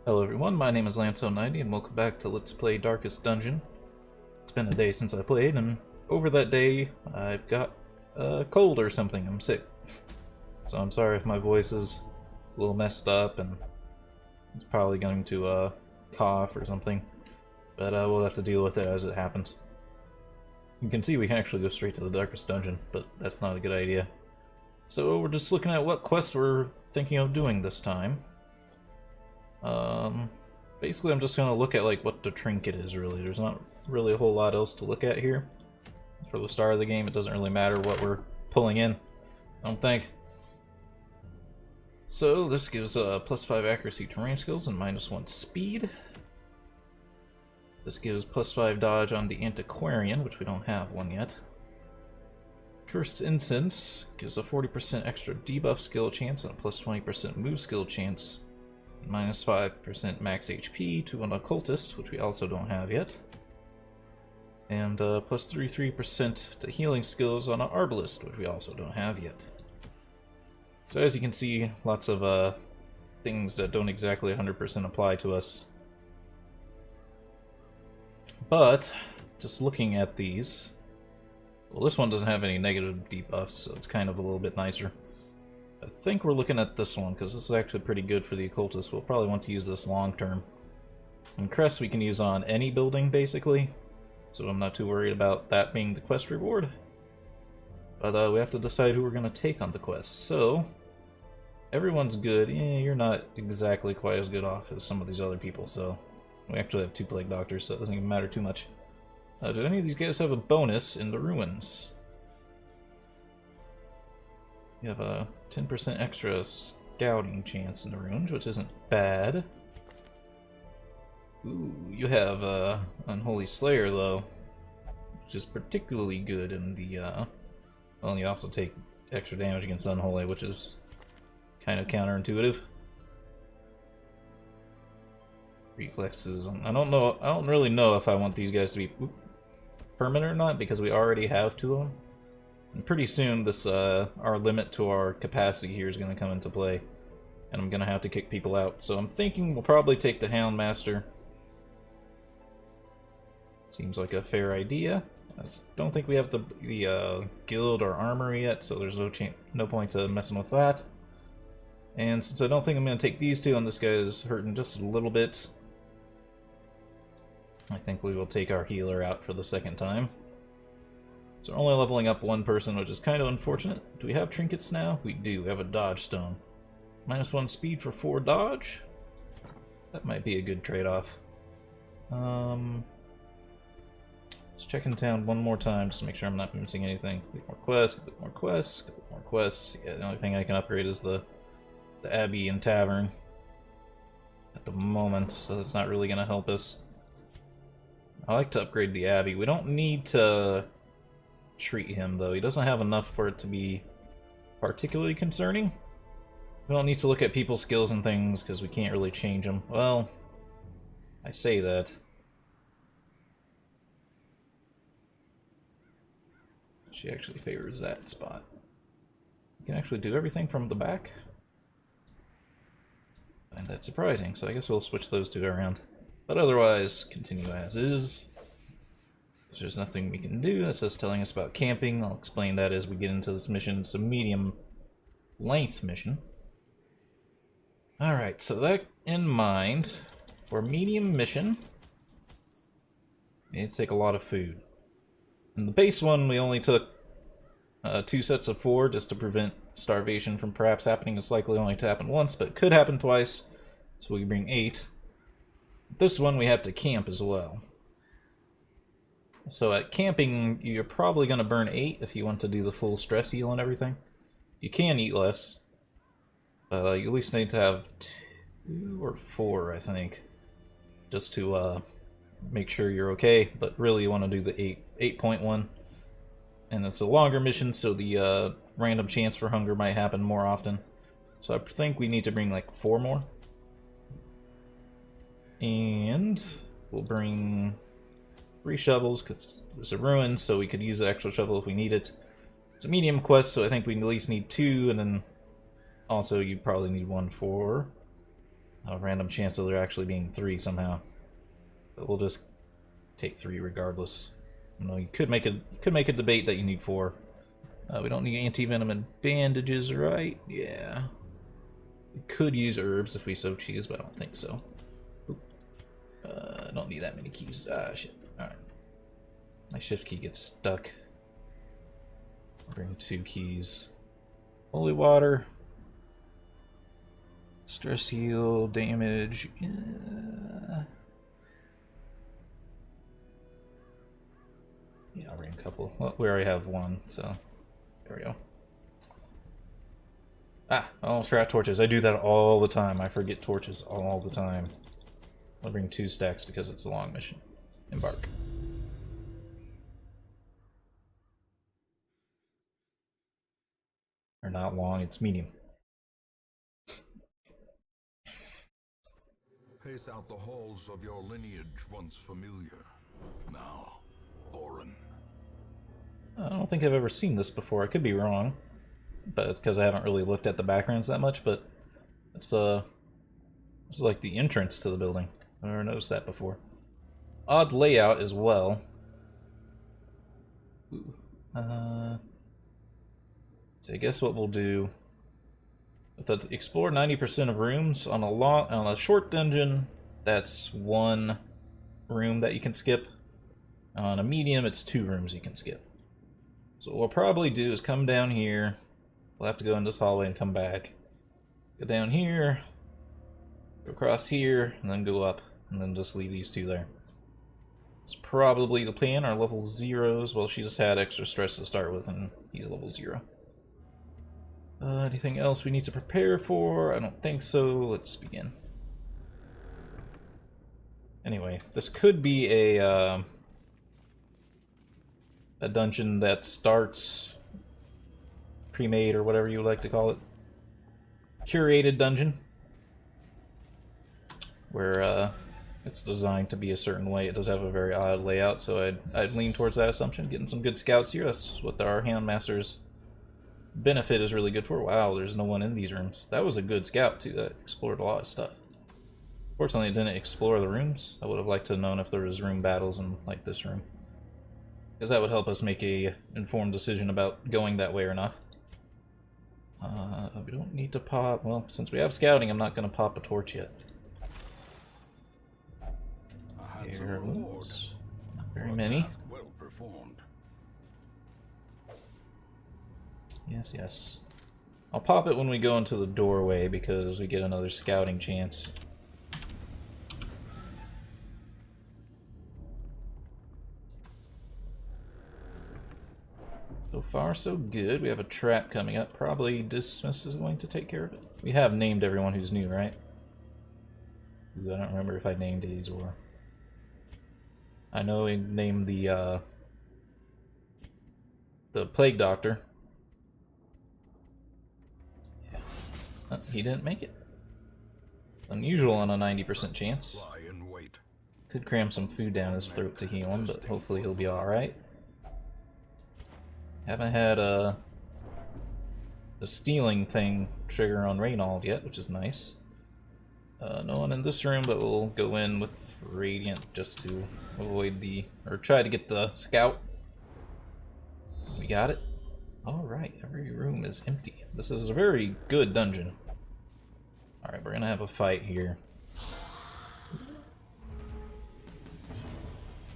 Hello everyone, my name is Lanto90 and welcome back to Let's Play Darkest Dungeon. It's been a day since I played, and over that day I've got a cold or something. I'm sick. So I'm sorry if my voice is a little messed up and it's probably going to cough or something. But we'll have to deal with it as it happens. You can see we can actually go straight to the Darkest Dungeon, but that's not a good idea. So we're just looking at what quest we're thinking of doing this time. Basically I'm just gonna look at like what the trinket is really. There's not really a whole lot else to look at here. For the start of the game, it doesn't really matter what we're pulling in, I don't think. So this gives +5 accuracy to range skills and -1 speed. This gives +5 dodge on the antiquarian, which we don't have one yet. Cursed Incense gives a 40% extra debuff skill chance and a +20% move skill chance. -5% max HP to an occultist, which we also don't have yet. And +33% to healing skills on an arbalist, which we also don't have yet. So as you can see, lots of things that don't exactly 100% apply to us. But, just looking at these, well, this one doesn't have any negative debuffs, so it's kind of a little bit nicer. I think we're looking at this one, because this is actually pretty good for the occultist. We'll probably want to use this long term. And crest we can use on any building, basically, so I'm not too worried about that being the quest reward. But we have to decide who we're going to take on the quest. So, everyone's good. You're not exactly quite as good off as some of these other people, so we actually have 2 plague doctors, so it doesn't even matter too much. Do any of these guys have a bonus in the ruins? You have a 10% extra scouting chance in the ruins, which isn't bad. Ooh, you have Unholy Slayer, though, which is particularly good in the, well, you also take extra damage against Unholy, which is kind of counterintuitive. Reflexes, I don't really know if I want these guys to be permanent or not, because we already have 2 of them. And pretty soon, this our limit to our capacity here is going to come into play, and I'm going to have to kick people out. So I'm thinking we'll probably take the Houndmaster. Seems like a fair idea. I don't think we have the guild or armor yet, so there's no point to messing with that. And since I don't think I'm going to take these 2, and this guy is hurting just a little bit, I think we will take our healer out for the second time. So we're only leveling up 1 person, which is kind of unfortunate. Do we have trinkets now? We do. We have a dodge stone. -1 speed for 4 dodge. That might be a good trade-off. Let's check in town one more time just to make sure I'm not missing anything. A bit more quests, a bit more quests, a bit more quests. Yeah, the only thing I can upgrade is the Abbey and Tavern at the moment, so that's not really going to help us. I like to upgrade the Abbey. We don't need to treat him, though. He doesn't have enough for it to be particularly concerning. We don't need to look at people's skills and things, because we can't really change them. Well, I say that. She actually favors that spot. You can actually do everything from the back. And that's surprising, so I guess we'll switch those 2 around. But otherwise, continue as is. There's nothing we can do. That's just telling us about camping. I'll explain that as we get into this mission. It's a medium length mission. Alright, so that in mind, for medium mission, we need to take a lot of food. In the base one, we only took 2 sets of 4 just to prevent starvation from perhaps happening. It's likely only to happen once, but it could happen twice, so we bring 8. This one we have to camp as well. So at camping, you're probably going to burn 8 if you want to do the full stress heal and everything. You can eat less, but you at least need to have 2 or 4, I think, just to make sure you're okay. But really you want to do the 8.1. And it's a longer mission, so the random chance for hunger might happen more often. So I think we need to bring like 4 more. And we'll bring 3 shovels, because there's a ruin, so we could use the extra shovel if we need it. It's a medium quest, so I think we at least need 2, and then also you'd probably need 1 for a random chance of there actually being 3 somehow. But we'll just take 3 regardless. You know, you could make a debate that you need 4. We don't need anti-venom and bandages, right? Yeah. We could use herbs if we so choose, but I don't think so. I don't need that many keys. Ah, shit. Alright. My shift key gets stuck. Bring 2 keys. Holy water. Stress heal, damage. Yeah, I'll bring a couple. Well, we already have 1, so there we go. Ah, I almost forgot torches. I do that all the time. I forget torches all the time. I'll bring 2 stacks because it's a long mission. Embark. Or not long, it's medium. Pace out the halls of your lineage once familiar, now foreign. I don't think I've ever seen this before. I could be wrong, but it's because I haven't really looked at the backgrounds that much. But it's like the entrance to the building. I've never noticed that before. Odd layout as well. Ooh. So I guess what we'll do. Explore 90% of rooms on a short dungeon. That's 1 room that you can skip. On a medium, it's 2 rooms you can skip. So what we'll probably do is come down here. We'll have to go in this hallway and come back. Go down here, go across here, and then go up, and then just leave these 2 there. It's probably the plan. Our level 0s, well, she just had extra stress to start with, and he's level 0. Anything else we need to prepare for? I don't think so. Let's begin. Anyway, this could be a dungeon that starts pre-made, or whatever you would like to call it. Curated dungeon. Where it's designed to be a certain way. It does have a very odd layout, so I'd lean towards that assumption. Getting some good scouts here. That's what our Handmaster's benefit is really good for. Wow, there's no one in these rooms. That was a good scout too. That explored a lot of stuff. Fortunately, it didn't explore the rooms. I would have liked to have known if there was room battles in like this room, because that would help us make a informed decision about going that way or not. We don't need to pop. Well, since we have scouting, I'm not going to pop a torch yet. Arrows. Not very many. Well performed. Yes, yes. I'll pop it when we go into the doorway because we get another scouting chance. So far, so good. We have a trap coming up. Probably Dismiss is going to take care of it. We have named everyone who's new, right? Ooh, I don't remember if I named Azor. I know we named the Plague Doctor. Yeah. He didn't make it. Unusual on a 90% chance. Could cram some food down his throat to heal him, but hopefully he'll be alright. Haven't had the stealing thing trigger on Reynald yet, which is nice. No one in this room, but we'll go in with Radiant just to avoid or try to get the scout. We got it. Alright, every room is empty. This is a very good dungeon. Alright, we're gonna have a fight here.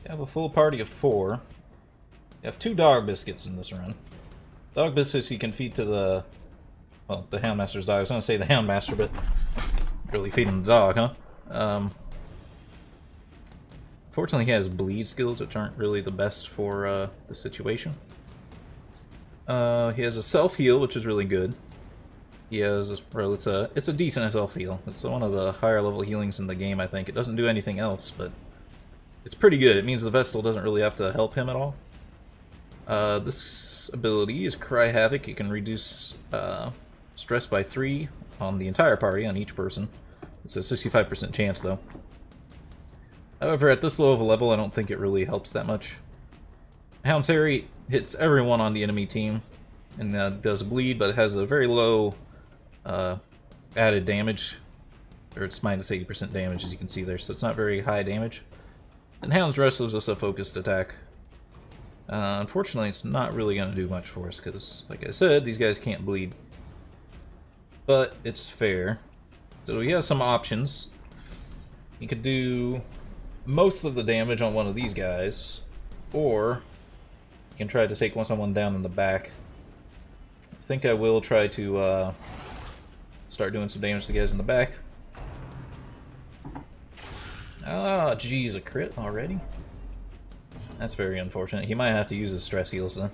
We have a full party of 4. We have 2 dog biscuits in this run. Dog biscuits you can feed to the Houndmaster's dog. I was gonna say the Houndmaster, but really feeding the dog, huh? Fortunately, he has bleed skills, which aren't really the best for the situation. He has a self-heal, which is really good. He has, well, it's a decent self-heal. It's one of the higher level healings in the game, I think. It doesn't do anything else, but it's pretty good. It means the Vestal doesn't really have to help him at all. This ability is Cry Havoc. You can reduce stress by 3 on the entire party, on each person. It's a 65% chance, though. However, at this low of a level, I don't think it really helps that much. Hound's Harry hits everyone on the enemy team, and does bleed, but it has a very low added damage or it's minus 80% damage, as you can see there, so it's not very high damage. And Hound's Restless is a focused attack. Unfortunately, it's not really going to do much for us, because, like I said, these guys can't bleed. But it's fair. So he has some options. He could do most of the damage on one of these guys, or he can try to take someone down in the back. I think I will try to start doing some damage to the guys in the back. Ah, geez, a crit already? That's very unfortunate. He might have to use his stress heals then.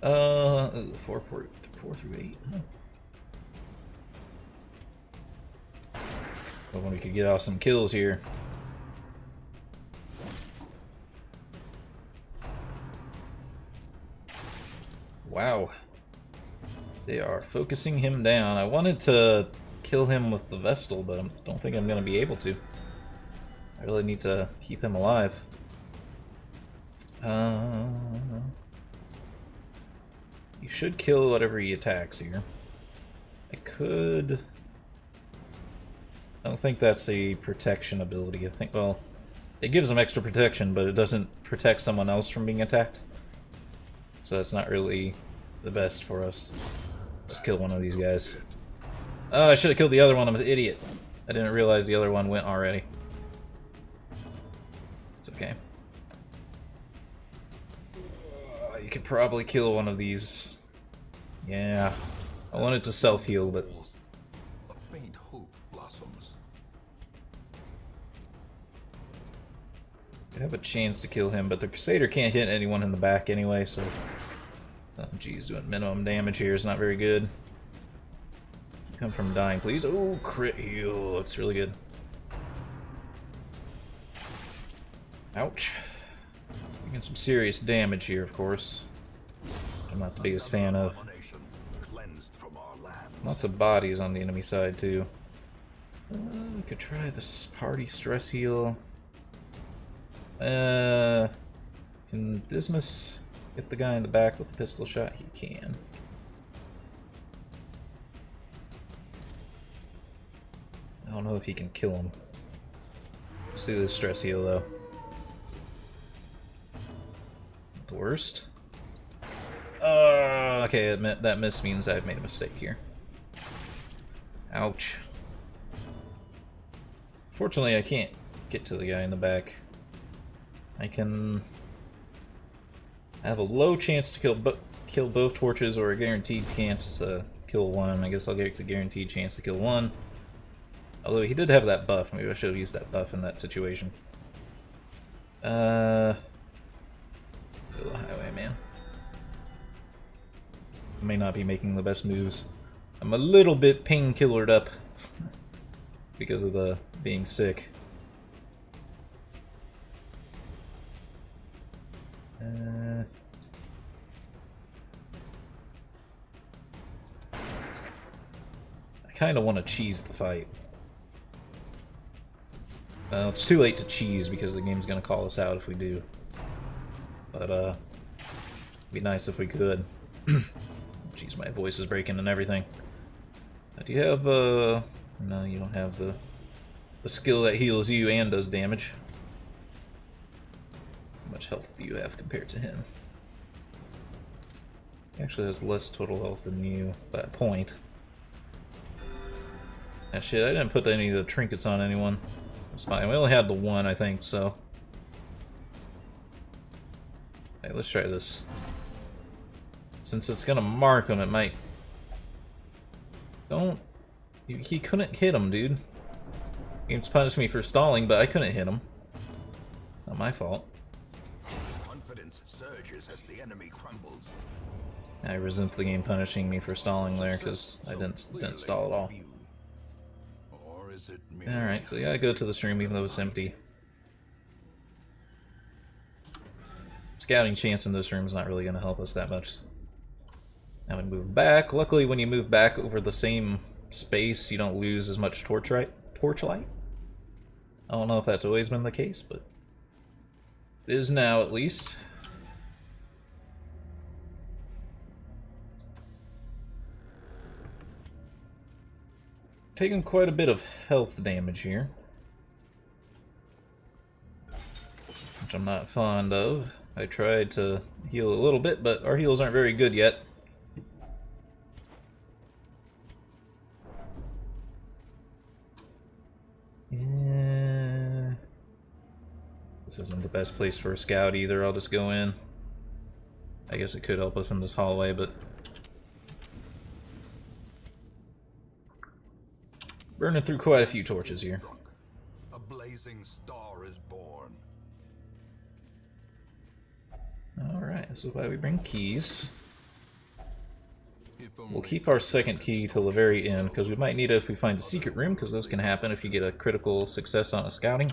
4 through 8. But when we could get off some kills here. Wow. They are focusing him down. I wanted to kill him with the Vestal, but I don't think I'm going to be able to. I really need to keep him alive. You should kill whatever he attacks here. I could... I don't think that's a protection ability. I think, well, it gives him extra protection, but it doesn't protect someone else from being attacked. So it's not really the best for us. Just kill one of these guys. Oh, I should have killed the other one. I'm an idiot. I didn't realize the other one went already. It's okay. You could probably kill one of these. Yeah. I wanted to self-heal, but... A faint hope blossoms. I have a chance to kill him, but the Crusader can't hit anyone in the back anyway, so... Oh, geez, doing minimum damage here is not very good. Keep him from dying, please. Oh, crit heal. That's really good. Ouch. Taking some serious damage here, of course. I'm not the biggest fan of. Lots of bodies on the enemy side, too. We could try this party stress heal. Can Dismas get the guy in the back with the pistol shot? He can. I don't know if he can kill him. Let's do this stress heal, though. Not the worst. Okay, that miss means I've made a mistake here. Ouch. Fortunately, I can't get to the guy in the back. I can have a low chance to kill both torches, or a guaranteed chance to kill one. I guess I'll get the guaranteed chance to kill one. Although he did have that buff. Maybe I should have used that buff in that situation. Go the highway, man. I may not be making the best moves. I'm a little bit painkillered up because of the being sick. I kind of want to cheese the fight. Well, it's too late to cheese because the game's going to call us out if we do. But, it'd be nice if we could. Jeez, my voice is breaking and everything. Do you have, no, you don't have the skill that heals you and does damage. How much health do you have compared to him? He actually has less total health than you by a point. Ah, shit, I didn't put any of the trinkets on anyone. It's fine. We only had the one, I think, so... Hey, let's try this. Since it's gonna mark him, it might... Don't... He couldn't hit him, dude. Game's punished me for stalling, but I couldn't hit him. It's not my fault. Confidence surges as the enemy crumbles. I resent the game punishing me for stalling there, because I didn't stall at all. Alright, so yeah, I go to the stream even though it's empty. Scouting chance in this room is not really going to help us that much. Now we move back. Luckily, when you move back over the same space, you don't lose as much torchlight. I don't know if that's always been the case, but it is now at least. taking quite a bit of health damage here, which I'm not fond of. I tried to heal a little bit, but our heals aren't very good yet. Yeah. This isn't the best place for a scout either. I'll just go in. I guess it could help us in this hallway, but burning through quite a few torches here. A blazing star is born. Alright, this is why we bring keys. We'll keep our second key till the very end, because we might need it if we find a secret room, because those can happen if you get a critical success on a scouting.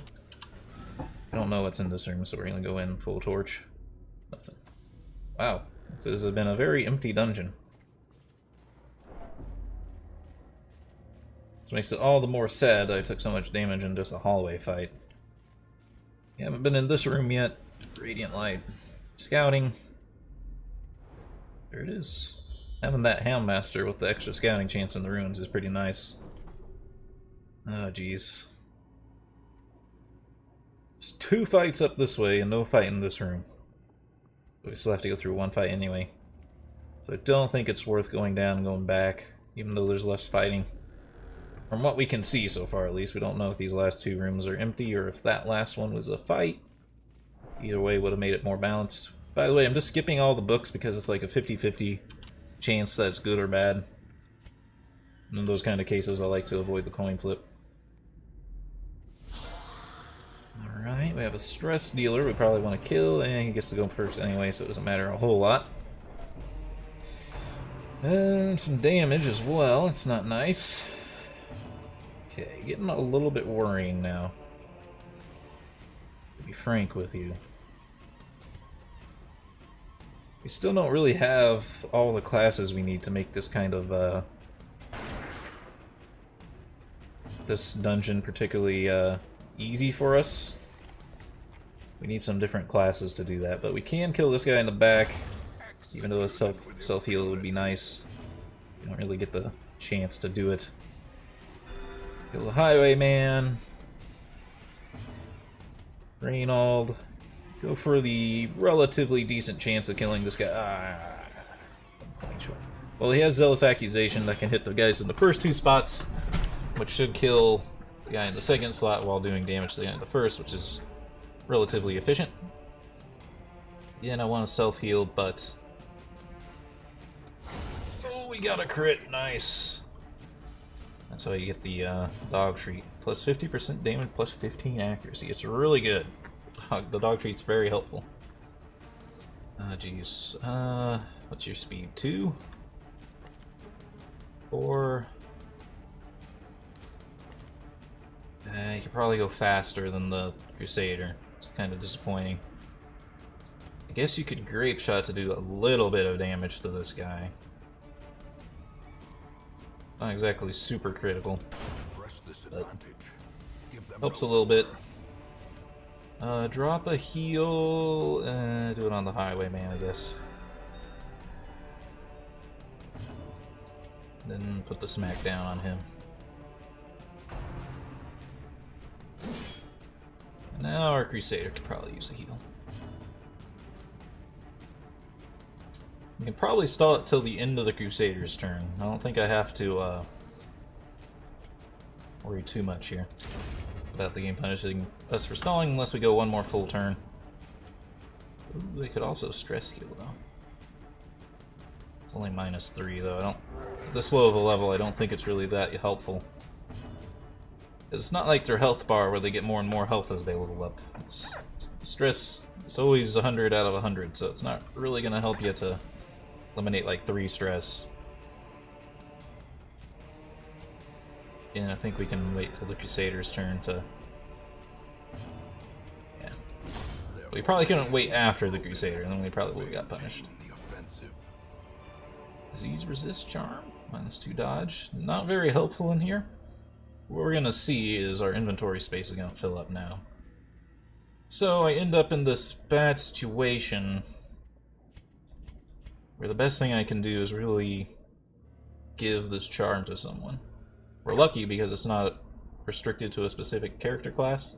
I don't know what's in this room, so we're going to go in full torch. Nothing. Wow, this has been a very empty dungeon. Which makes it all the more sad that I took so much damage in just a hallway fight. You haven't been in this room yet. Radiant light. Scouting. There it is. Having that Houndmaster with the extra scouting chance in the ruins is pretty nice. Oh, jeez. There's 2 fights up this way and no fight in this room. But we still have to go through 1 fight anyway. So I don't think it's worth going down and going back, even though there's less fighting. From what we can see so far, at least, we don't know if these last 2 rooms are empty or if that last one was a fight. Either way would have made it more balanced. By the way, I'm just skipping all the books because it's like a 50-50 chance that it's good or bad. And in those kind of cases, I like to avoid the coin flip. Alright, we have a stress dealer we probably want to kill, and he gets to go first anyway, so it doesn't matter a whole lot. And some damage as well, it's not nice. Okay, getting a little bit worrying now. To be frank with you. We still don't really have all the classes we need to make this kind of, this dungeon particularly, easy for us. We need some different classes to do that, but we can kill this guy in the back, even though a self-heal would be nice. We don't really get the chance to do it. Kill the highwayman. Reynold. Go for the relatively decent chance of killing this guy. Well, he has Zealous Accusation that can hit the guys in the first 2 spots, which should kill the guy in the second slot while doing damage to the guy in the first, which is relatively efficient. Again, I want to self-heal, but... Oh, we got a crit! Nice! That's how you get the dog treat. Plus 50% damage, plus 15 accuracy. It's really good. The dog treat's very helpful. Jeez. What's your speed? 2? 4? You could probably go faster than the Crusader. It's kind of disappointing. I guess you could Grape Shot to do a little bit of damage to this guy. Not exactly super critical, but helps a little bit. Drop a heal, do it on the highwayman, I guess. Then put the smack down on him. Now our Crusader could probably use a heal. We can probably stall it till the end of the Crusader's turn. I don't think I have to worry too much here without the game punishing us for stalling unless we go 1 more full turn. Ooh, they could also stress heal though. It's only -3 though. I don't. At this low of a level, I don't think it's really that helpful. It's not like their health bar where they get more and more health as they level up. Stress is always 100 out of 100, so it's not really going to help you to eliminate like 3 stress. And I think we can wait till the Crusader's turn to... Yeah. We probably couldn't wait after the Crusader, and then we probably would have got punished. Disease resist charm, -2 dodge. Not very helpful in here. What we're gonna see is our inventory space is gonna fill up now. So I end up in this bad situation where the best thing I can do is really give this charm to someone. We're lucky because it's not restricted to a specific character class.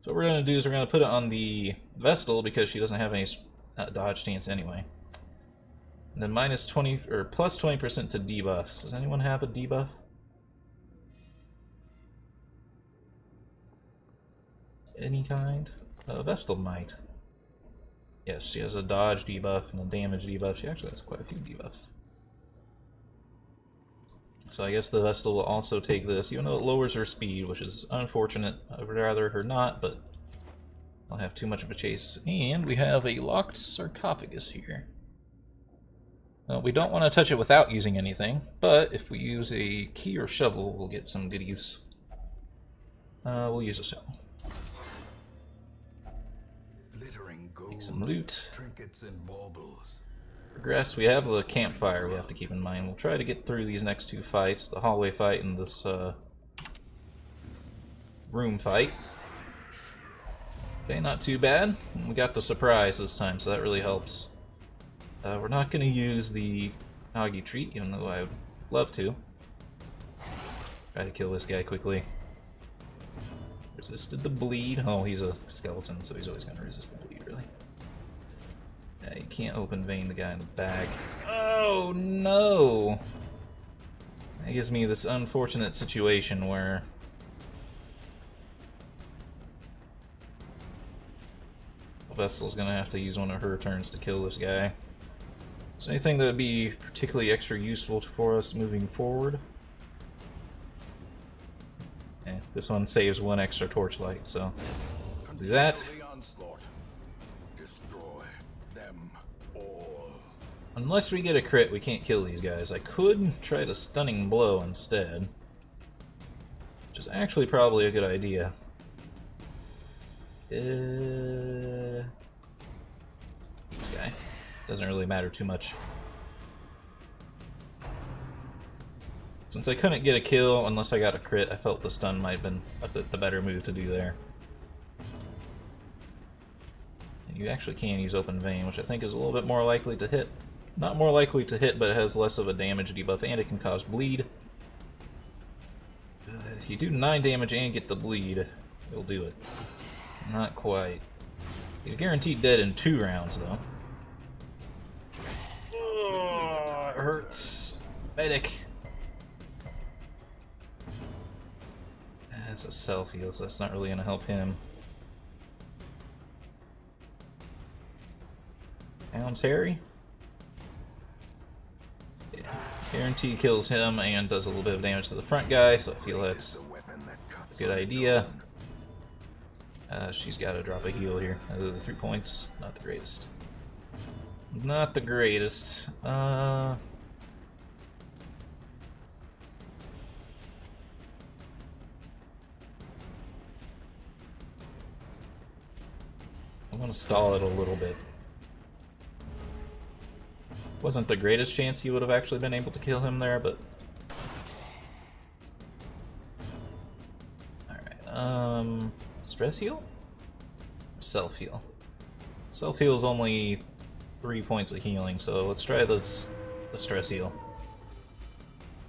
So what we're going to do is we're going to put it on the Vestal because she doesn't have any dodge stance anyway. And then minus 20 or plus 20% to debuffs. Does anyone have a debuff? Any kind? Vestal might. Yes, she has a dodge debuff and a damage debuff. She actually has quite a few debuffs. So I guess the Vestal will also take this, even though it lowers her speed, which is unfortunate. I would rather her not, but I'll have too much of a chase. And we have a locked sarcophagus here. We don't want to touch it without using anything, but if we use a key or shovel, we'll get some goodies. We'll use a shovel. Glittering gold, Take some loot. trinkets and baubles. Progress. We have a campfire we have to keep in mind. We'll try to get through these next two fights, the hallway fight and this room fight. Okay, not too bad. We got the surprise this time, so that really helps. We're not going to use the Augie treat, even though I would love to. Try to kill this guy quickly. Resisted the bleed. Oh, he's a skeleton, so he's always going to resist the bleed, really. Yeah, you can't open vein the guy in the back. Oh, no! That gives me this unfortunate situation where Vestal's going to have to use one of her turns to kill this guy. So anything that would be particularly extra useful for us moving forward? This one saves one extra torchlight, so do that. Destroy them all. Unless we get a crit, we can't kill these guys. I could try the stunning blow instead, which is actually probably a good idea. This guy doesn't really matter too much. Since I couldn't get a kill unless I got a crit, I felt the stun might have been the better move to do there. And you actually can use open vein, which I think is a little bit more likely to hit. Not more likely to hit, but it has less of a damage debuff, and it can cause bleed. If you do 9 damage and get the bleed, it'll do it. Not quite. He's guaranteed dead in 2 rounds, though. Oh, it hurts. Medic. That's a self-heal, so that's not really going to help him. Pounds Harry? Yeah. Guarantee kills him and does a little bit of damage to the front guy, so I feel that's a good idea. She's got to drop a heal here. 3 points. Not the greatest. Not the greatest. I want to stall it a little bit. Wasn't the greatest chance he would have actually been able to kill him there, but... Alright, stress heal? Self-heal. Self-heal is only 3 points of healing, so let's try the stress heal.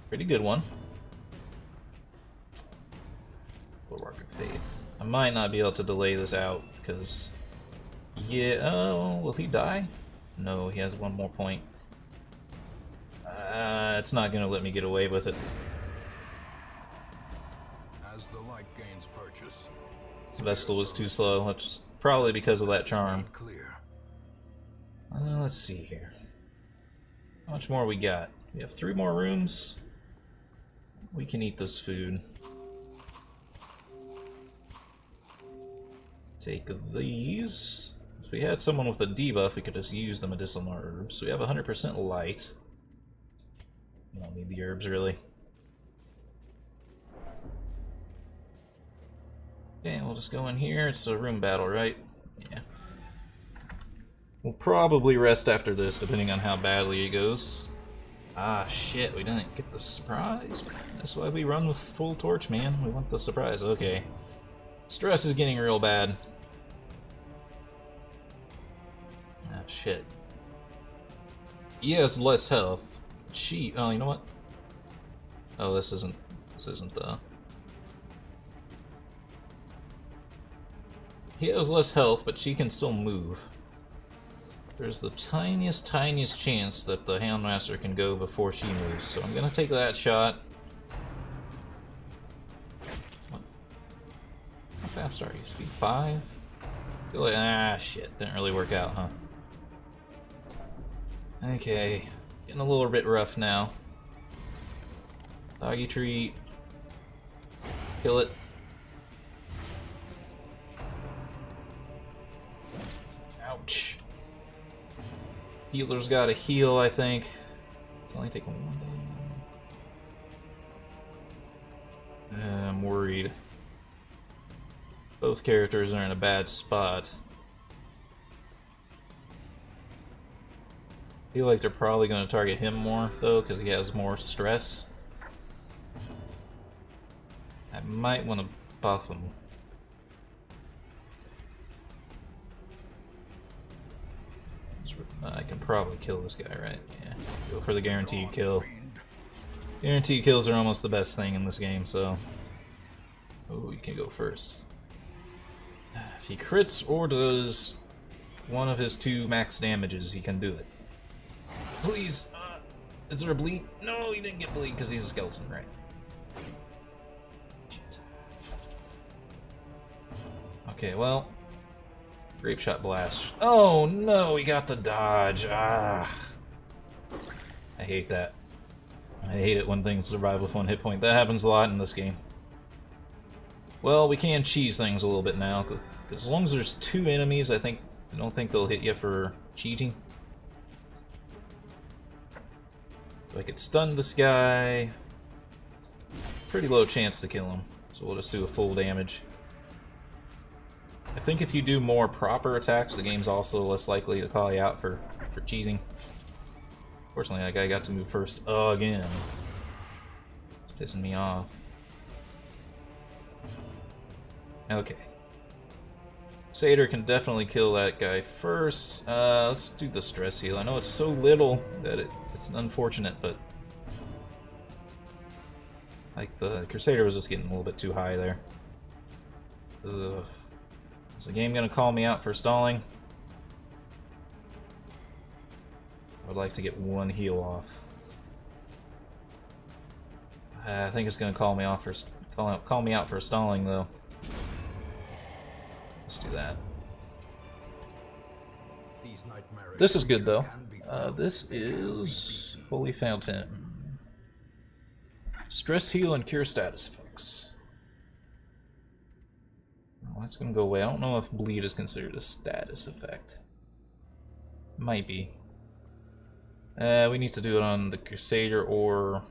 Pretty good one. Bulwark of Faith. I might not be able to delay this out, because... Yeah, oh, will he die? No, he has 1 more point. It's not going to let me get away with it. As the light gains purchase, Vestal was too slow, which is probably because of that charm. clear. Let's see here. How much more we got? We have 3 more rooms. We can eat this food. Take these. If we had someone with a debuff, we could just use the medicinal herbs. So we have 100% light. You don't need the herbs, really. Okay, we'll just go in here. It's a room battle, right? Yeah. We'll probably rest after this, depending on how badly it goes. Ah, shit, we didn't get the surprise. That's why we run with full torch, man. We want the surprise. Okay. Stress is getting real bad. Ah, shit. He has less health. She... Oh, you know what? Oh, this isn't This isn't the... He has less health, but she can still move. There's the tiniest chance that the Houndmaster can go before she moves, so I'm gonna take that shot. What? How fast are you? Speed 5? Feel like, ah, shit, didn't really work out, huh? Okay, getting a little bit rough now. Doggy treat. Kill it. Ouch. Healer's gotta heal, I think. It's only taking 1 day. I'm worried. Both characters are in a bad spot. I feel like they're probably going to target him more, though, because he has more stress. I might want to buff him. I can probably kill this guy, right? Yeah. Go for the guaranteed kill. Guaranteed kills are almost the best thing in this game, so... Oh, you can go first. If he crits or does one of his 2 max damages, he can do it. Please! Is there a bleed? No, he didn't get bleed because he's a skeleton, right? Shit. Okay, well... Grape shot blast. Oh no, he got the dodge. Ah. I hate that. I hate it when things survive with 1 hit point. That happens a lot in this game. Well, we can cheese things a little bit now. As long as there's 2 enemies, I don't think they'll hit you for cheating. So I could stun this guy. Pretty low chance to kill him. So we'll just do a full damage. I think if you do more proper attacks, the game's also less likely to call you out for cheesing. Fortunately, that guy got to move first again. It's pissing me off. Okay. Crusader can definitely kill that guy first. Let's do the stress heal. I know it's so little that it's unfortunate, but... Like, the Crusader was just getting a little bit too high there. Ugh. Is the game gonna call me out for stalling? I would like to get 1 heal off. I think it's gonna call me out for stalling though. Let's do that. This is good though. This is Holy Fountain. Stress heal and cure status effects. Well, that's gonna go away. I don't know if bleed is considered a status effect. Might be. We need to do it on the Crusader or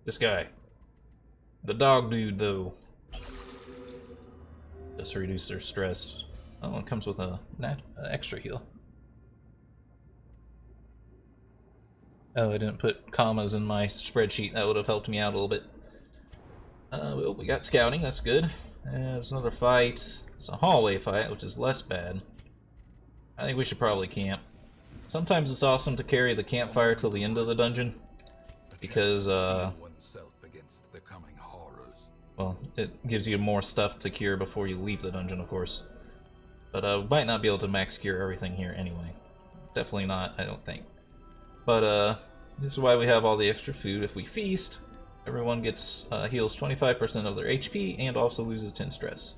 this guy. The dog dude, though. Just to reduce their stress. Oh, it comes with a extra heal. Oh, I didn't put commas in my spreadsheet. That would have helped me out a little bit. Well, we got scouting. That's good. There's another fight. It's a hallway fight, which is less bad. I think we should probably camp. Sometimes it's awesome to carry the campfire till the end of the dungeon, because, well, it gives you more stuff to cure before you leave the dungeon, of course. But we might not be able to max cure everything here anyway. Definitely not, I don't think. But, this is why we have all the extra food. If we feast, everyone gets heals 25% of their HP and also loses 10 stress.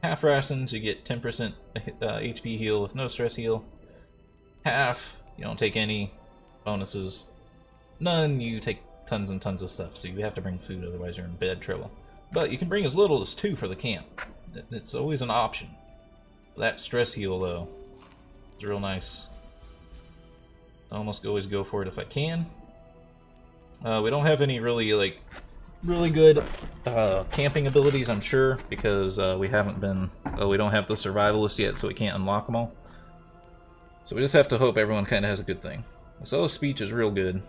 Half rations, you get 10% HP heal with no stress heal. Half, you don't take any bonuses. None, you take tons and tons of stuff, so you have to bring food, otherwise you're in bad trouble. But you can bring as little as 2 for the camp. It's always an option. That stress heal, though, is real nice. I almost always go for it if I can. We don't have any really good camping abilities, I'm sure, because we haven't been... Well, we don't have the survivalist yet, so we can't unlock them all. So we just have to hope everyone kind of has a good thing. The solo speech is real good.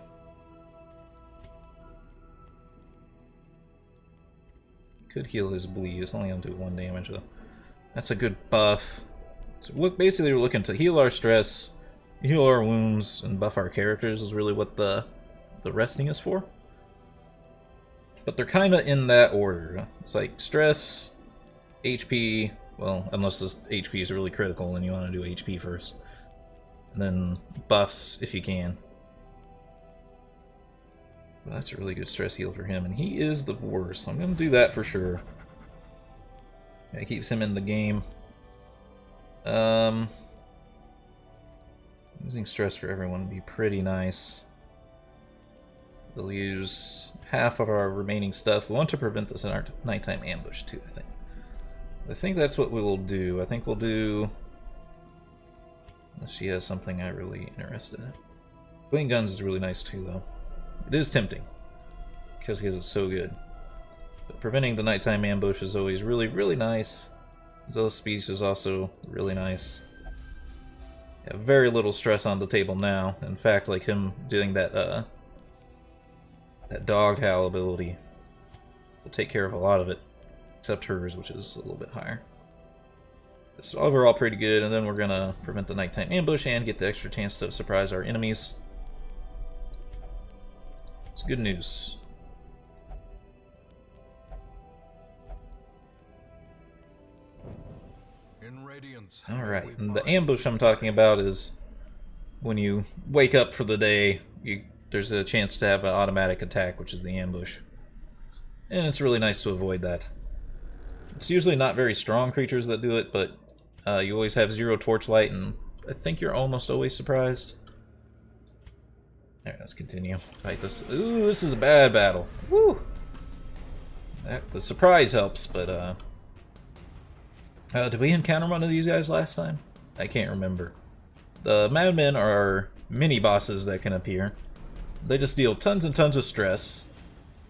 Could heal his bleed. It's only going to do 1 damage, though. That's a good buff. So basically we're looking to heal our stress, heal our wounds, and buff our characters is really what the resting is for. But they're kind of in that order. It's like stress, HP, well, unless this HP is really critical and you want to do HP first. And then buffs if you can. Well, that's a really good stress heal for him, and he is the worst, so I'm going to do that for sure. That keeps him in the game. Using stress for everyone would be pretty nice. We'll use half of our remaining stuff. We want to prevent this in our nighttime ambush too, I think. I think that's what we will do. I think we'll do... Unless she has something I'm really interested in. Clean guns is really nice too, though. It is tempting, because it's so good. But preventing the nighttime ambush is always really, really nice. Zealous speech is also really nice. Yeah, very little stress on the table now. In fact, like him doing that that dog howl ability will take care of a lot of it, except hers, which is a little bit higher. It's overall pretty good, and then we're gonna prevent the nighttime ambush and get the extra chance to surprise our enemies. It's good news. Alright, and the ambush I'm talking about is when you wake up for the day, there's a chance to have an automatic attack, which is the ambush. And it's really nice to avoid that. It's usually not very strong creatures that do it, but you always have 0 torchlight, and I think you're almost always surprised. Alright, let's continue. Fight this. Ooh, this is a bad battle. Woo! The surprise helps, but did we encounter one of these guys last time? I can't remember. The madmen are mini-bosses that can appear. They just deal tons and tons of stress.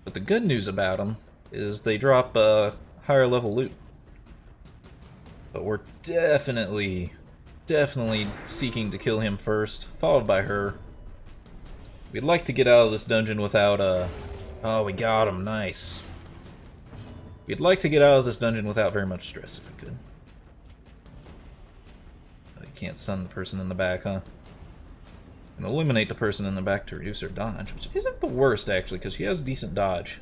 But the good news about them is they drop higher level loot. But we're definitely seeking to kill him first, followed by her. We'd like to get out of this dungeon without oh, we got him, nice. We'd like to get out of this dungeon without very much stress if we could. You can't stun the person in the back, huh? And eliminate the person in the back to reduce their dodge, which isn't the worst actually, because she has decent dodge.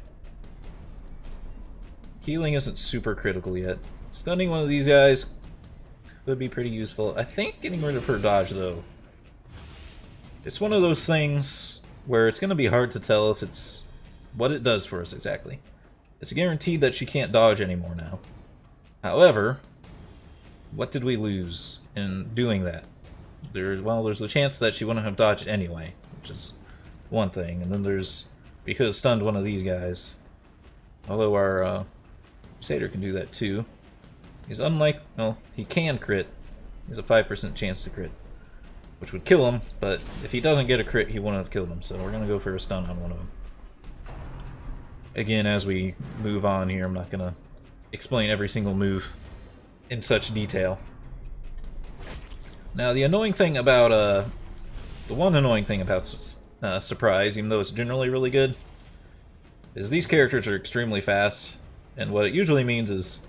Healing isn't super critical yet. Stunning one of these guys would be pretty useful. I think getting rid of her dodge, though, it's one of those things where it's going to be hard to tell if it's what it does for us exactly. It's guaranteed that she can't dodge anymore now. However, what did we lose in doing that? There's a chance that she wouldn't have dodged anyway, which is one thing. And then there's, because stunned one of these guys. Although our Crusader can do that too. He's unlike, well, he can crit. He has a 5% chance to crit, which would kill him, but if he doesn't get a crit, he wouldn't have killed him, so we're going to go for a stun on one of them. Again, as we move on here, I'm not going to explain every single move in such detail. Now, the annoying thing about, the one annoying thing about surprise, even though it's generally really good, is these characters are extremely fast, and what it usually means is,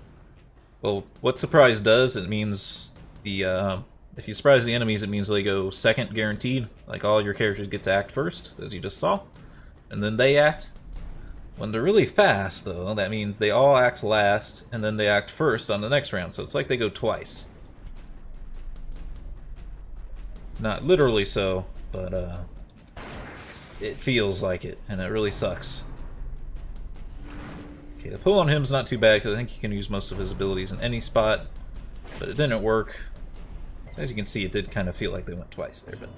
well, what surprise does, it means the, if you surprise the enemies, it means they go second guaranteed, like all your characters get to act first, as you just saw, and then they act. When they're really fast, though, that means they all act last, and then they act first on the next round, so it's like they go twice. Not literally so, but it feels like it, and it really sucks. Okay, the pull on him's not too bad, because I think he can use most of his abilities in any spot, but it didn't work. As you can see, it did kind of feel like they went twice there, but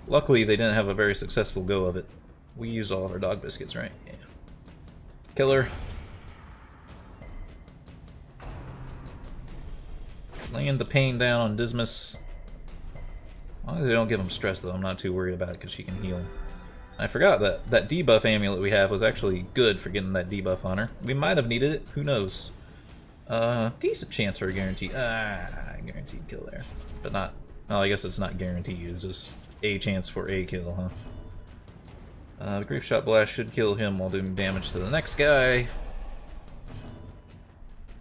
luckily they didn't have a very successful go of it. We used all of our dog biscuits, right? Yeah. Killer. Laying the pain down on Dismas. As long as they don't give him stress, though, I'm not too worried about it because she can heal. I forgot that that debuff amulet we have was actually good for getting that debuff on her. We might have needed it. Who knows? Decent chance for a guaranteed. Guaranteed kill there, but not. Well, I guess it's not guaranteed. It's just a chance for a kill, huh? The Grief Shot Blast should kill him while doing damage to the next guy.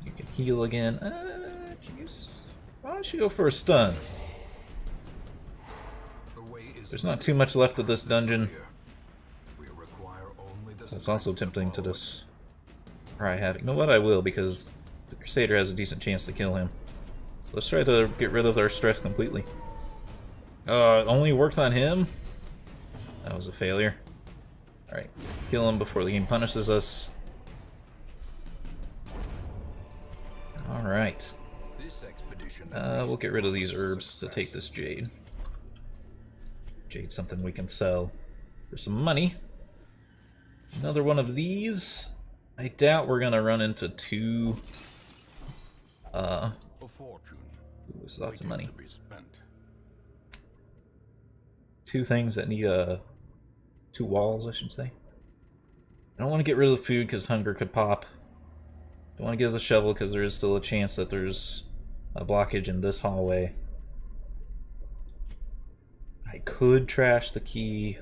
You can heal again. Why don't you go for a stun? There's not too much left of this dungeon. So it's also tempting to just Right, have. You know what? I will, because the Crusader has a decent chance to kill him. So let's try to get rid of our stress completely. It only works on him? That was a failure. Alright, kill him before the game punishes us. Alright. We'll get rid of these herbs to take this jade. Jade's something we can sell for some money. Another one of these. I doubt we're gonna run into two. Ooh, lots of money. Two things that need two walls, I should say. I don't want to get rid of the food because hunger could pop. Don't want to give the shovel because there is still a chance that there's a blockage in this hallway. I could trash the key.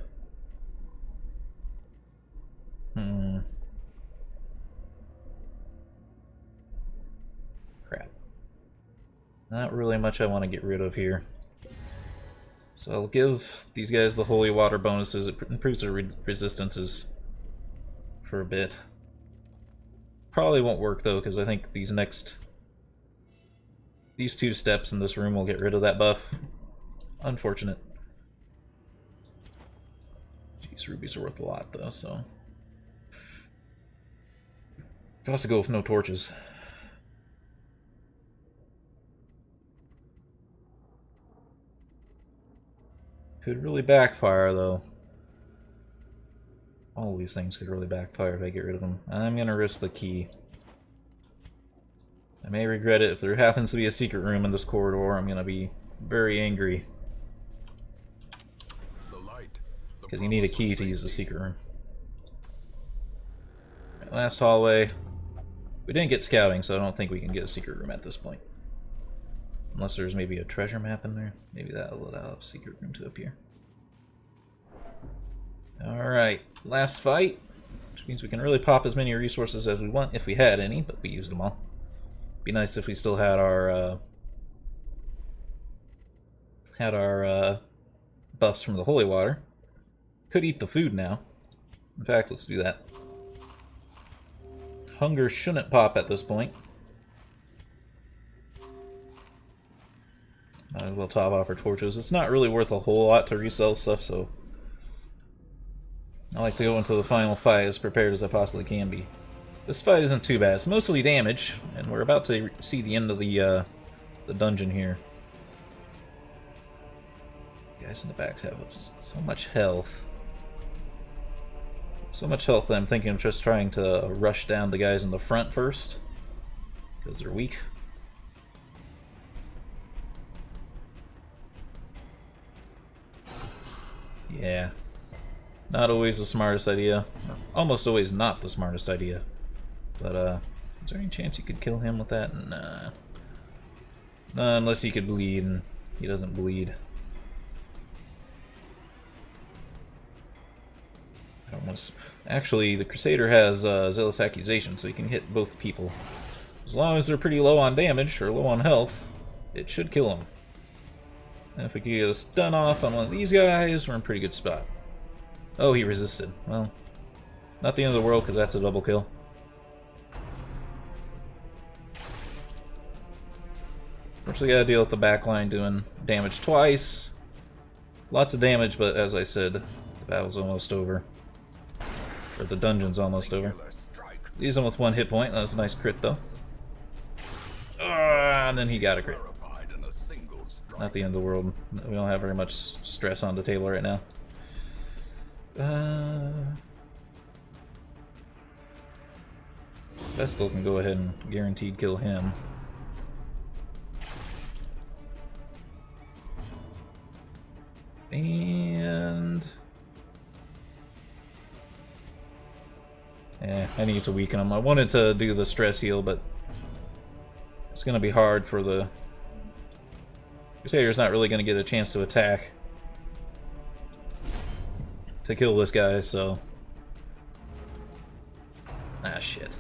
Crap. Not really much I want to get rid of here. So I'll give these guys the holy water bonuses. It improves their resistances for a bit. Probably won't work though, because I think these two steps in this room will get rid of that buff. Unfortunate. Jeez, rubies are worth a lot though, so. Cost to go with no torches. Could really backfire though. All these things could really backfire if I get rid of them. I'm gonna risk the key. I may regret it. If there happens to be a secret room in this corridor, I'm gonna be very angry. Because you need a key to use the secret room. Right, last hallway. We didn't get scouting, so I don't think we can get a secret room at this point. Unless there's maybe a treasure map in there. Maybe that'll allow a secret room to appear. Alright, last fight. Which means we can really pop as many resources as we want if we had any, but we used them all. Be nice if we still had our buffs from the holy water. Could eat the food now. In fact, let's do that. Hunger shouldn't pop at this point. We'll top off our torches. It's not really worth a whole lot to resell stuff, so I like to go into the final fight as prepared as I possibly can be. This fight isn't too bad. It's mostly damage, and we're about to see the end of the dungeon here. Guys in the back have so much health. So much health that I'm thinking of just trying to rush down the guys in the front first, because they're weak. Yeah. Not always the smartest idea. Almost always not the smartest idea. But, is there any chance you could kill him with that? Nah. Nah, unless he could bleed, and he doesn't bleed. I don't want to... Actually, the Crusader has Zealous Accusation, so he can hit both people. As long as they're pretty low on damage, or low on health, it should kill them. And if we could get a stun off on one of these guys, we're in a pretty good spot. Oh, he resisted. Well, not the end of the world, because that's a double kill. First we gotta deal with the backline doing damage twice. Lots of damage, but as I said, the battle's almost over. Or the dungeon's almost over. Leaves him with 1 hit point. That was a nice crit, though. And then he got a crit. Not the end of the world. We don't have very much stress on the table right now. Vestal can go ahead and guaranteed kill him. And... I need to weaken him. I wanted to do the stress heal, but it's going to be hard for the... Crusader's not really going to get a chance to attack to kill this guy, so... Ah, shit.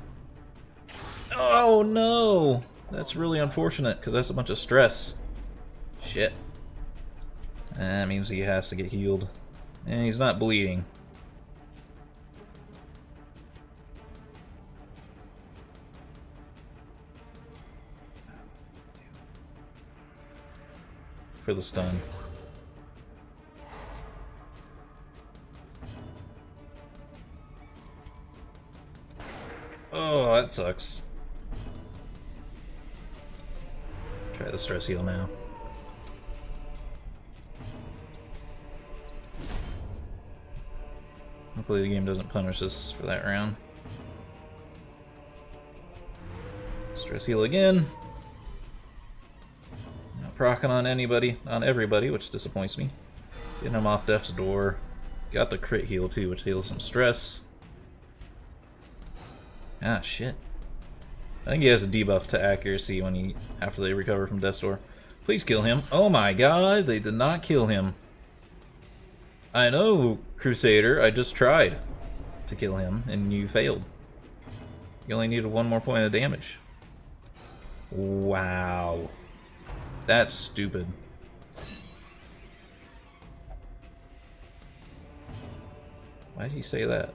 Oh, no! That's really unfortunate, because that's a bunch of stress. Shit. That means he has to get healed. And he's not bleeding. for the stun. Oh, that sucks. Try the stress heal now. Hopefully the game doesn't punish us for that round. Stress heal again. Not proccing on anybody, on everybody, which disappoints me. Getting him off death's door. Got the crit heal too, which heals some stress. Ah, shit. I think he has a debuff to accuracy when he after they recover from death's door. Please kill him. Oh my god, they did not kill him. I know, Crusader, I just tried to kill him, and you failed. You only needed one more point of damage. Wow. That's stupid. Why did he say that?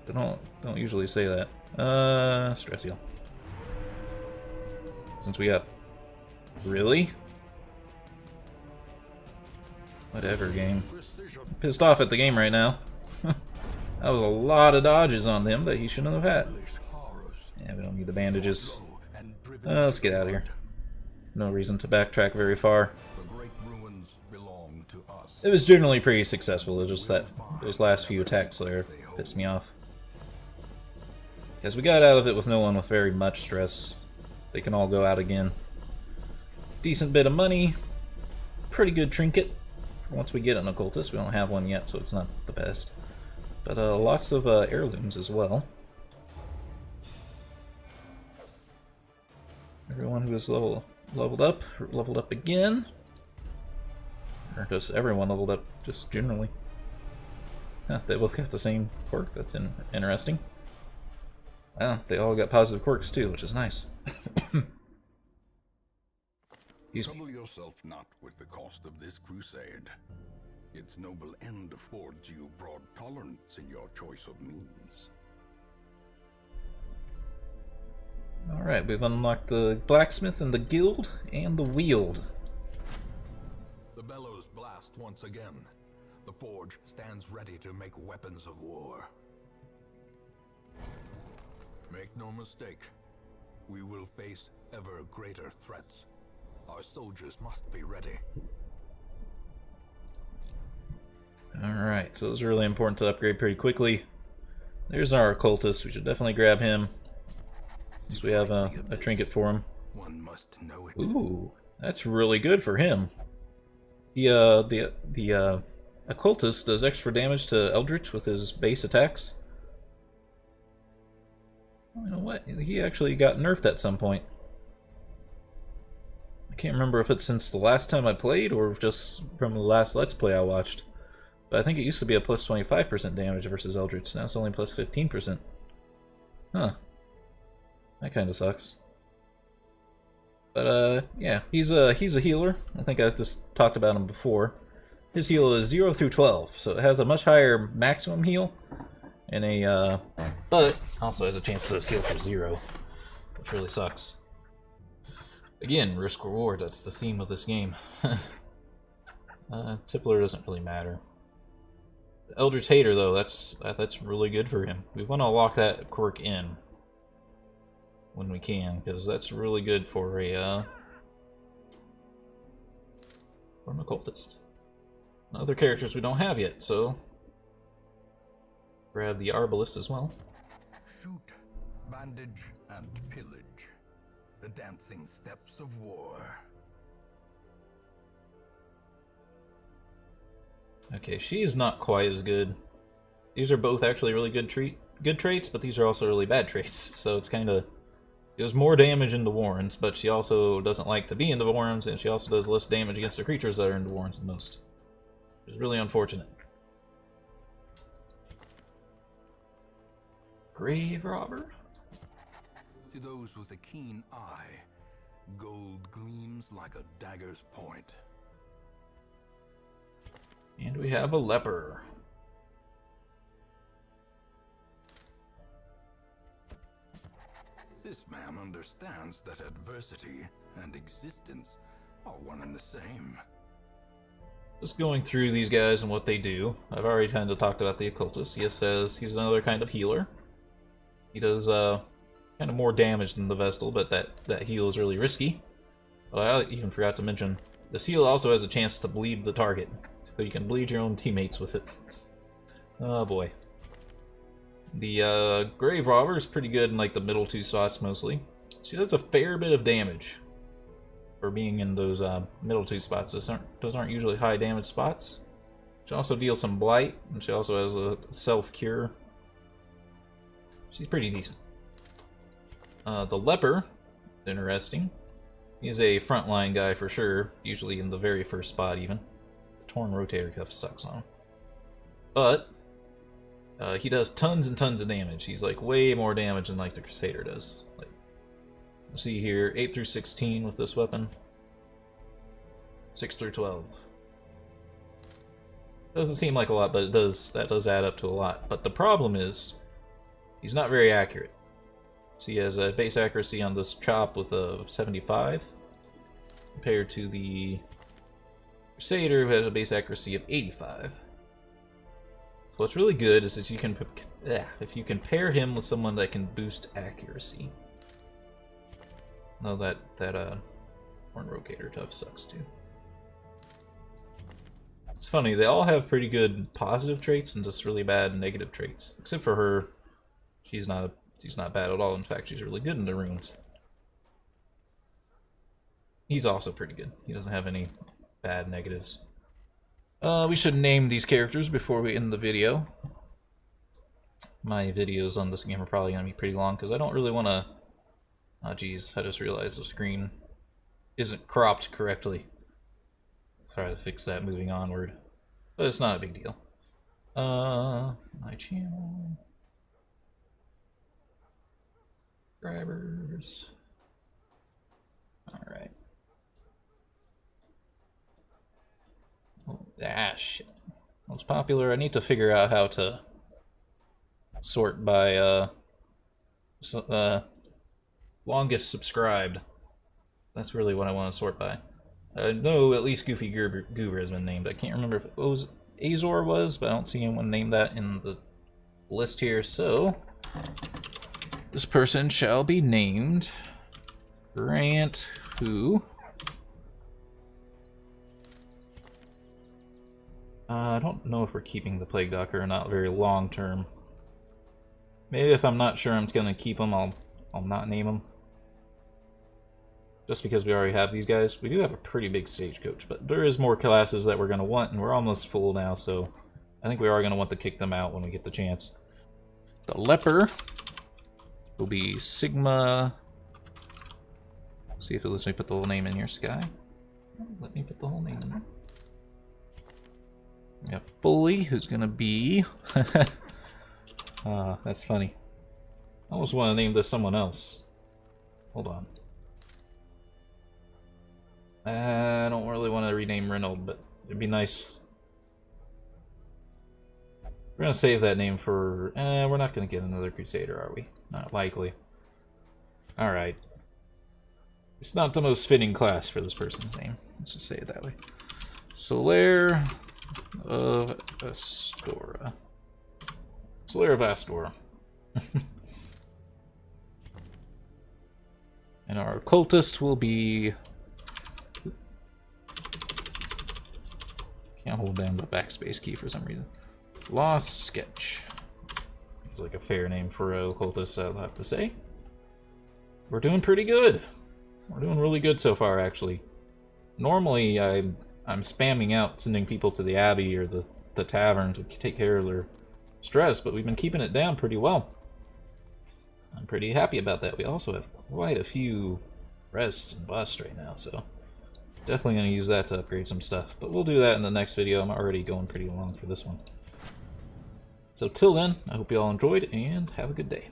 They don't usually say that. Stress heal. Since we got... Really? Whatever, game. Pissed off at the game right now. That was a lot of dodges on them that he shouldn't have had. Yeah, we don't need the bandages. Let's get out of here. No reason to backtrack very far. It was generally pretty successful, it's just that those last few attacks there pissed me off. Because we got out of it with no one with very much stress. They can all go out again. Decent bit of money. Pretty good trinket. Once we get an occultist, we don't have one yet, so it's not the best. But lots of heirlooms as well. Everyone who is leveled up again. Or just everyone leveled up, just generally. Huh, they both got the same quirk, that's interesting. Well, they all got positive quirks too, which is nice. Trouble yourself not with the cost of this crusade. Its noble end affords you broad tolerance in your choice of means. Alright, we've unlocked the blacksmith and the guild and the wield. The bellows blast once again. The forge stands ready to make weapons of war. Make no mistake, we will face ever greater threats. Our soldiers must be ready. Alright, so it's really important to upgrade pretty quickly. There's our occultist, we should definitely grab him. Since we have a trinket for him. One must know it. Ooh, that's really good for him. The occultist does extra damage to Eldritch with his base attacks. You know what? He actually got nerfed at some point. I can't remember if it's since the last time I played or just from the last Let's Play I watched. But I think it used to be a plus 25% damage versus Eldritch. Now it's only plus 15%. Huh. That kind of sucks. But yeah, he's a healer. I think I just talked about him before. His heal is 0 through 12, so it has a much higher maximum heal, and but also has a chance to heal for 0, which really sucks. Again, risk reward. That's the theme of this game. Tippler doesn't really matter. The Eldritch Hater, though, that's really good for him. We want to lock that quirk in when we can, because that's really good for an occultist. Other characters we don't have yet, so grab the arbalist as well. Shoot, bandage, and pillage. The dancing steps of war. Okay, she's not quite as good. These are both actually really good traits, but these are also really bad traits. So it's kind of... Does more damage in the Warrens, but she also doesn't like to be in the Warrens, and she also does less damage against the creatures that are in the Warrens than most. Which is really unfortunate. Grave Robber? To those with a keen eye, gold gleams like a dagger's point. And we have a leper. This man understands that adversity and existence are one and the same. Just going through these guys and what they do. I've already kind of talked about the occultist. He says he's another kind of healer. He does kind of more damage than the Vestal, but that heal is really risky. But I even forgot to mention, this heal also has a chance to bleed the target. So you can bleed your own teammates with it. Oh boy. The Grave Robber is pretty good in like the middle 2 slots mostly. She does a fair bit of damage for being in those middle 2 spots. Those aren't usually high damage spots. She also deals some blight, and she also has a self-cure. She's pretty decent. The Leper, interesting. He's a frontline guy for sure, usually in the very first spot even. The torn rotator cuff sucks on him. But he does tons and tons of damage. He's like way more damage than like the Crusader does. Like, you see here, 8 through 16 with this weapon. 6 through 12. Doesn't seem like a lot, but that does add up to a lot. But the problem is, he's not very accurate. So he has a base accuracy on this chop with a 75, compared to the Crusader, who has a base accuracy of 85. So what's really good is that you can, if you can pair him with someone that can boost accuracy. No, that Horn Rogator tough sucks too. It's funny, they all have pretty good positive traits and just really bad negative traits. Except for her, she's not bad at all. In fact, she's really good in the runes. He's also pretty good. He doesn't have any bad negatives. We should name these characters before we end the video. My videos on this game are probably going to be pretty long because I don't really want to... Oh geez, I just realized the screen isn't cropped correctly. Try to fix that moving onward. But it's not a big deal. My channel. Subscribers. Alright. Oh, shit. Most popular. I need to figure out how to sort by longest subscribed. That's really what I want to sort by. I know at least Goofy Goober has been named. I can't remember if it was Azor was, but I don't see anyone named that in the list here, so this person shall be named Grant Who. I don't know if we're keeping the Plague Doctor or not very long term. Maybe if I'm not sure I'm gonna keep him, I'll not name him. Just because we already have these guys. We do have a pretty big stagecoach, but there is more classes that we're going to want, and we're almost full now, so I think we are going to want to kick them out when we get the chance. The Leper will be Sigma... See if it lets me put the whole name in here, Sky. Let me put the whole name in there. We have Bully, who's going to be... that's funny. I almost want to name this someone else. Hold on. I don't really want to rename Reynolds, but it'd be nice. We're going to save that name for... we're not going to get another Crusader, are we? Not likely. Alright. It's not the most fitting class for this person's name. Let's just say it that way. Solaire of Astora. Solaire of Astora. And our occultist will be... Can't hold down the backspace key for some reason. Lost Sketch. It's like a fair name for an occultist, I'll have to say. We're doing pretty good. We're doing really good so far, actually. Normally, I'm spamming out sending people to the Abbey or the tavern to take care of their stress, but we've been keeping it down pretty well. I'm pretty happy about that. We also have quite a few rests and busts right now, so... Definitely going to use that to upgrade some stuff, but we'll do that in the next video. I'm already going pretty long for this one. So till then, I hope you all enjoyed, and have a good day.